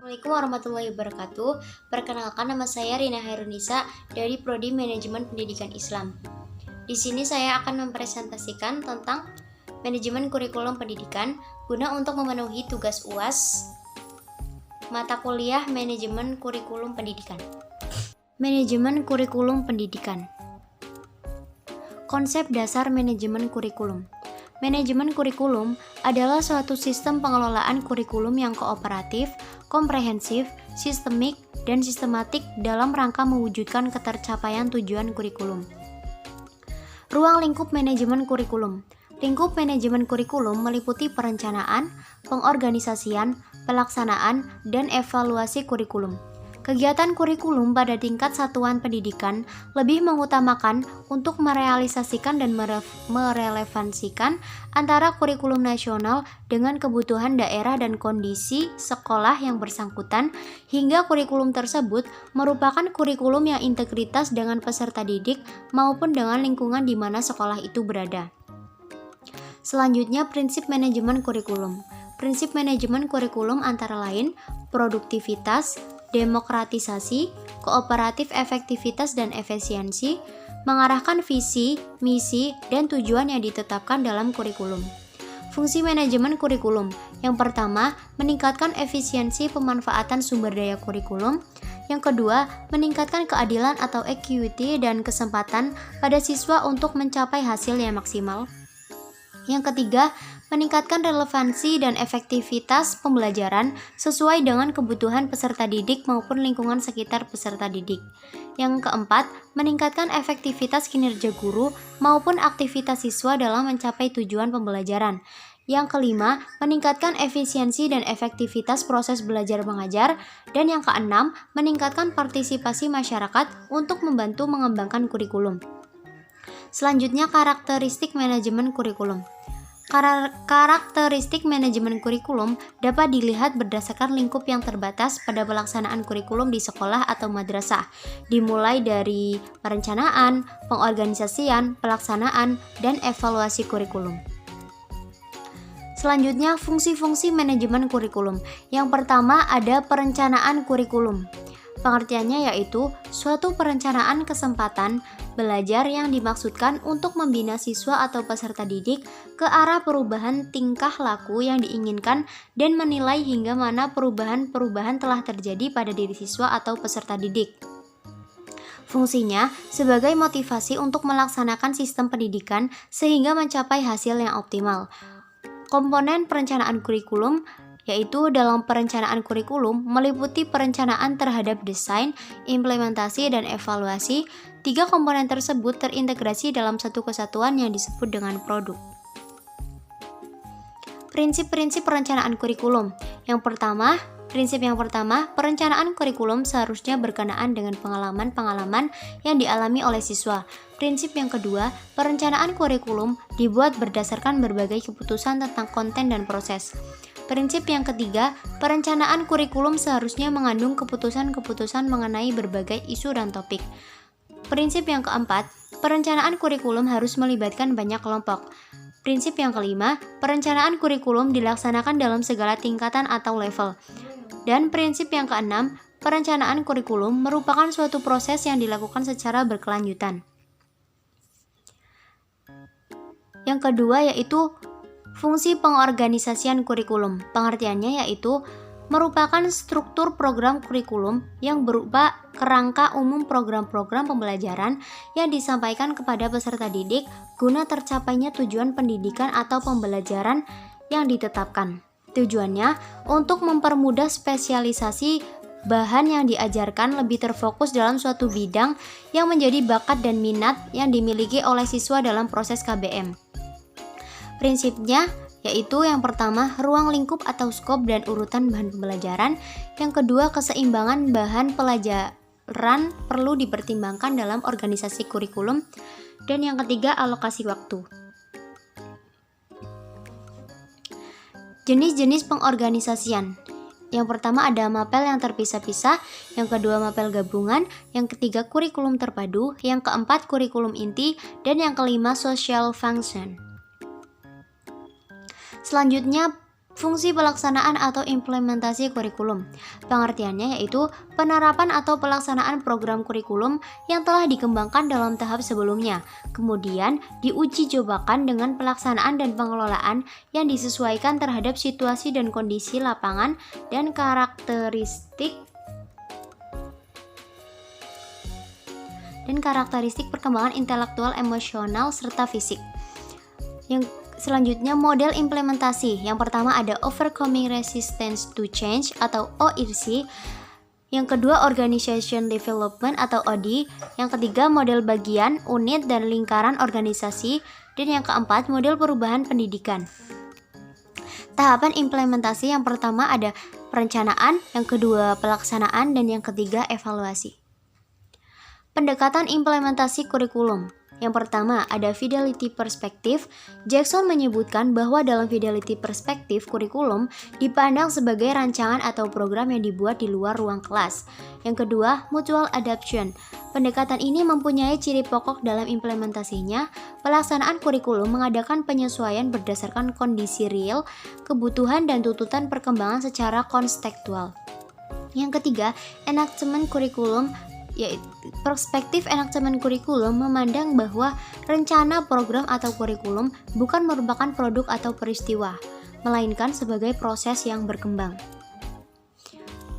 Assalamualaikum warahmatullahi wabarakatuh. Perkenalkan, nama saya Rina Hairunisa dari Prodi Manajemen Pendidikan Islam. Di sini saya akan mempresentasikan tentang manajemen kurikulum pendidikan guna untuk memenuhi tugas UAS mata kuliah Manajemen Kurikulum Pendidikan. Manajemen Kurikulum Pendidikan. Konsep dasar manajemen kurikulum. Manajemen kurikulum adalah suatu sistem pengelolaan kurikulum yang kooperatif, komprehensif, sistemik, dan sistematik dalam rangka mewujudkan ketercapaian tujuan kurikulum. Ruang lingkup manajemen kurikulum. Lingkup manajemen kurikulum meliputi perencanaan, pengorganisasian, pelaksanaan, dan evaluasi kurikulum. Kegiatan kurikulum pada tingkat satuan pendidikan lebih mengutamakan untuk merealisasikan dan merelevansikan antara kurikulum nasional dengan kebutuhan daerah dan kondisi sekolah yang bersangkutan, hingga kurikulum tersebut merupakan kurikulum yang integritas dengan peserta didik maupun dengan lingkungan di mana sekolah itu berada. Selanjutnya, prinsip manajemen kurikulum. Prinsip manajemen kurikulum antara lain produktivitas, demokratisasi, kooperatif efektivitas dan efisiensi, mengarahkan visi, misi, dan tujuan yang ditetapkan dalam kurikulum. Fungsi manajemen kurikulum. Yang pertama, meningkatkan efisiensi pemanfaatan sumber daya kurikulum. Yang kedua, meningkatkan keadilan atau equity dan kesempatan pada siswa untuk mencapai hasil yang maksimal. Yang ketiga, meningkatkan relevansi dan efektivitas pembelajaran sesuai dengan kebutuhan peserta didik maupun lingkungan sekitar peserta didik. Yang keempat, meningkatkan efektivitas kinerja guru maupun aktivitas siswa dalam mencapai tujuan pembelajaran. Yang kelima, meningkatkan efisiensi dan efektivitas proses belajar mengajar. Dan yang keenam, meningkatkan partisipasi masyarakat untuk membantu mengembangkan kurikulum. Selanjutnya, karakteristik manajemen kurikulum. Karakteristik manajemen kurikulum dapat dilihat berdasarkan lingkup yang terbatas pada pelaksanaan kurikulum di sekolah atau madrasah, dimulai dari perencanaan, pengorganisasian, pelaksanaan, dan evaluasi kurikulum. Selanjutnya, fungsi-fungsi manajemen kurikulum. Yang pertama ada perencanaan kurikulum. Pengertiannya yaitu suatu perencanaan kesempatan belajar yang dimaksudkan untuk membina siswa atau peserta didik ke arah perubahan tingkah laku yang diinginkan dan menilai hingga mana perubahan-perubahan telah terjadi pada diri siswa atau peserta didik. Fungsinya sebagai motivasi untuk melaksanakan sistem pendidikan sehingga mencapai hasil yang optimal. Komponen perencanaan kurikulum yaitu dalam perencanaan kurikulum meliputi perencanaan terhadap desain, implementasi, dan evaluasi. Tiga komponen tersebut terintegrasi dalam satu kesatuan yang disebut dengan produk. Prinsip-prinsip perencanaan kurikulum. Prinsip yang pertama, perencanaan kurikulum seharusnya berkenaan dengan pengalaman-pengalaman yang dialami oleh siswa. Prinsip yang kedua, perencanaan kurikulum dibuat berdasarkan berbagai keputusan tentang konten dan proses. Prinsip yang ketiga, perencanaan kurikulum seharusnya mengandung keputusan-keputusan mengenai berbagai isu dan topik. Prinsip yang keempat, perencanaan kurikulum harus melibatkan banyak kelompok. Prinsip yang kelima, perencanaan kurikulum dilaksanakan dalam segala tingkatan atau level. Dan prinsip yang keenam, perencanaan kurikulum merupakan suatu proses yang dilakukan secara berkelanjutan. Yang kedua yaitu fungsi pengorganisasian kurikulum. Pengertiannya yaitu merupakan struktur program kurikulum yang berupa kerangka umum program-program pembelajaran yang disampaikan kepada peserta didik guna tercapainya tujuan pendidikan atau pembelajaran yang ditetapkan. Tujuannya untuk mempermudah spesialisasi bahan yang diajarkan lebih terfokus dalam suatu bidang yang menjadi bakat dan minat yang dimiliki oleh siswa dalam proses KBM. Prinsipnya yaitu yang pertama, ruang lingkup atau skop dan urutan bahan pembelajaran. Yang kedua, keseimbangan bahan pelajaran perlu dipertimbangkan dalam organisasi kurikulum. Dan yang ketiga, alokasi waktu. Jenis-jenis pengorganisasian. Yang pertama ada mapel yang terpisah-pisah, yang kedua mapel gabungan, yang ketiga kurikulum terpadu, yang keempat kurikulum inti, dan yang kelima social function. Selanjutnya Fungsi pelaksanaan atau implementasi kurikulum. Pengertiannya yaitu penerapan atau pelaksanaan program kurikulum yang telah dikembangkan dalam tahap sebelumnya, kemudian diuji cobakan dengan pelaksanaan dan pengelolaan yang disesuaikan terhadap situasi dan kondisi lapangan dan karakteristik perkembangan intelektual, emosional, serta fisik. Yang selanjutnya, model implementasi. Yang pertama ada Overcoming Resistance to Change atau ORC. Yang kedua, Organization Development atau OD. Yang ketiga, model bagian, unit, dan lingkaran organisasi. Dan yang keempat, model perubahan pendidikan. Tahapan implementasi yang pertama ada perencanaan, yang kedua pelaksanaan, dan yang ketiga evaluasi. Pendekatan implementasi kurikulum. Yang pertama, ada fidelity perspective. Jackson menyebutkan bahwa dalam fidelity perspective, kurikulum dipandang sebagai rancangan atau program yang dibuat di luar ruang kelas. Yang kedua, mutual adaptation. Pendekatan ini mempunyai ciri pokok dalam implementasinya. Pelaksanaan kurikulum mengadakan penyesuaian berdasarkan kondisi real, kebutuhan, dan tuntutan perkembangan secara kontekstual. Yang ketiga, enactment kurikulum, yaitu perspektif enactment kurikulum memandang bahwa rencana, program, atau kurikulum bukan merupakan produk atau peristiwa, melainkan sebagai proses yang berkembang.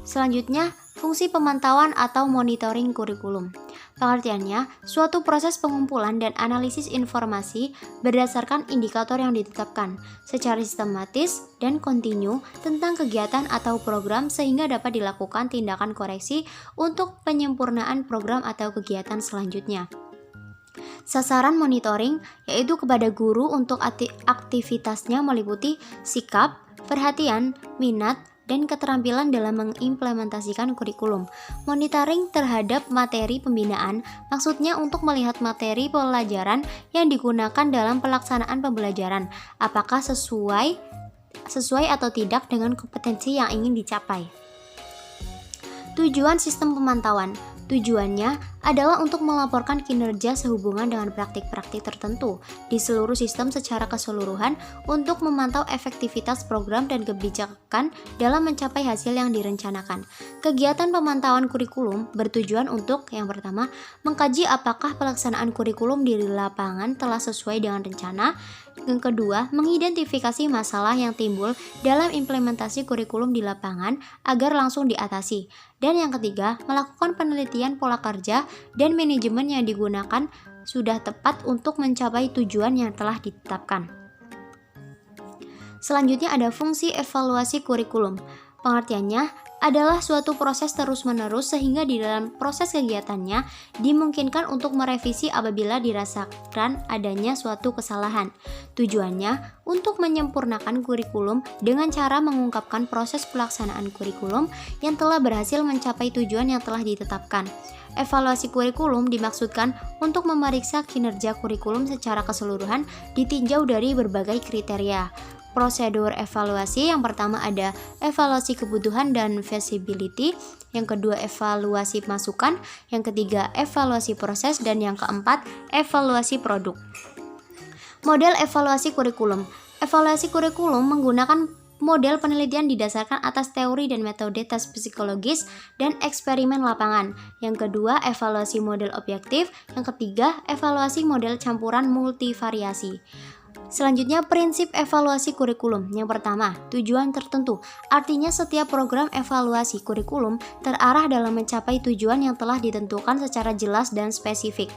Selanjutnya, fungsi pemantauan atau monitoring kurikulum. Pengertiannya, suatu proses pengumpulan dan analisis informasi berdasarkan indikator yang ditetapkan secara sistematis dan kontinu tentang kegiatan atau program sehingga dapat dilakukan tindakan koreksi untuk penyempurnaan program atau kegiatan selanjutnya. Sasaran monitoring yaitu kepada guru untuk aktivitasnya meliputi sikap, perhatian, minat, dan keterampilan dalam mengimplementasikan kurikulum. Monitoring terhadap materi pembinaan maksudnya untuk melihat materi pelajaran yang digunakan dalam pelaksanaan pembelajaran, apakah sesuai atau tidak dengan kompetensi yang ingin dicapai. Tujuan sistem pemantauan. Tujuannya adalah untuk melaporkan kinerja sehubungan dengan praktik-praktik tertentu di seluruh sistem secara keseluruhan untuk memantau efektivitas program dan kebijakan dalam mencapai hasil yang direncanakan. Kegiatan pemantauan kurikulum bertujuan untuk yang pertama, mengkaji apakah pelaksanaan kurikulum di lapangan telah sesuai dengan rencana. Yang kedua, mengidentifikasi masalah yang timbul dalam implementasi kurikulum di lapangan agar langsung diatasi. Dan yang ketiga, melakukan penelitian pola kerja dan manajemen yang digunakan sudah tepat untuk mencapai tujuan yang telah ditetapkan. Selanjutnya ada fungsi evaluasi kurikulum. Pengertiannya adalah suatu proses terus-menerus sehingga di dalam proses kegiatannya dimungkinkan untuk merevisi apabila dirasakan adanya suatu kesalahan. Tujuannya untuk menyempurnakan kurikulum dengan cara mengungkapkan proses pelaksanaan kurikulum yang telah berhasil mencapai tujuan yang telah ditetapkan. Evaluasi kurikulum dimaksudkan untuk memeriksa kinerja kurikulum secara keseluruhan ditinjau dari berbagai kriteria. Prosedur evaluasi yang pertama ada evaluasi kebutuhan dan feasibility, yang kedua evaluasi masukan, yang ketiga evaluasi proses, dan yang keempat evaluasi produk. Model evaluasi kurikulum. Evaluasi kurikulum menggunakan model penelitian didasarkan atas teori dan metode tes psikologis dan eksperimen lapangan. Yang kedua, evaluasi model objektif. Yang ketiga, evaluasi model campuran multivariasi. Selanjutnya, prinsip evaluasi kurikulum. Yang pertama, tujuan tertentu. Artinya setiap program evaluasi kurikulum terarah dalam mencapai tujuan yang telah ditentukan secara jelas dan spesifik.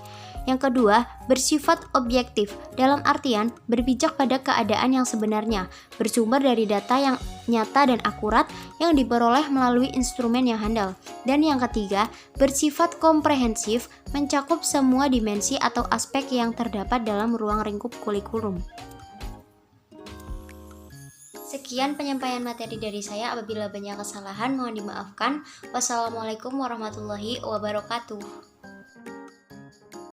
Yang kedua, bersifat objektif, dalam artian berpijak pada keadaan yang sebenarnya, bersumber dari data yang nyata dan akurat yang diperoleh melalui instrumen yang handal. Dan yang ketiga, bersifat komprehensif, mencakup semua dimensi atau aspek yang terdapat dalam ruang lingkup kurikulum. Sekian penyampaian materi dari saya. Apabila banyak kesalahan mohon dimaafkan. Wassalamualaikum warahmatullahi wabarakatuh.